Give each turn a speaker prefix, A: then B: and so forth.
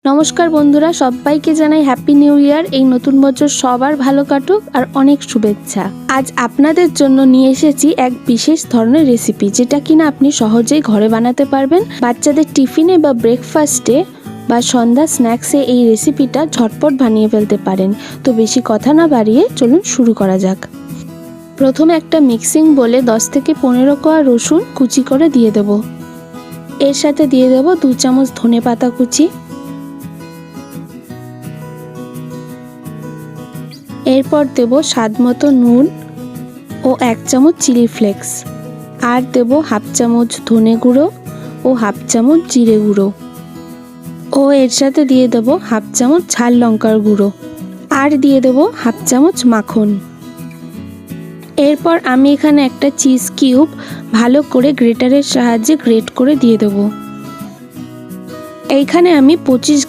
A: নমস্কার বন্ধুরা, সবাইকে জানাই হ্যাপি নিউ ইয়ার। এই নতুন বছর সবার ভালো কাটুক আর অনেক শুভেচ্ছা। আজ আপনাদের জন্য নিয়ে এসেছি এক বিশেষ ধরনের রেসিপি, যেটা কিনা আপনি সহজেই ঘরে বানাতে পারবেন। বাচ্চাদের টিফিনে বা ব্রেকফাস্টে বা সন্ধ্যা স্ন্যাক্সে এই রেসিপিটা ঝটপট বানিয়ে ফেলতে পারেন। তো বেশি কথা না বাড়িয়ে চলুন শুরু করা যাক। প্রথমে একটা মিক্সিং বোলে 10 থেকে 15 কোয়া রসুন কুচি করে দিয়ে দেব। এর সাথে দিয়ে দেব 2 চামচ ধনেপাতা কুচি, এরপর দেব স্বাদ মতো নুন ও 1 চামচ চিলি ফ্লেক্স, আর দেব হাফ চামচ ধনে গুঁড়ো ও হাফ চামচ জিরে গুঁড়ো, ও এর সাথে দিয়ে দেব হাফ চামচ ঝাল লঙ্কার গুঁড়ো, আর দিয়ে দেব হাফ চামচ মাখন। এরপর আমি এখানে একটা চিজ কিউব ভালো করে গ্রেটারের সাহায্যে গ্রেট করে দিয়ে দেব। এইখানে আমি 25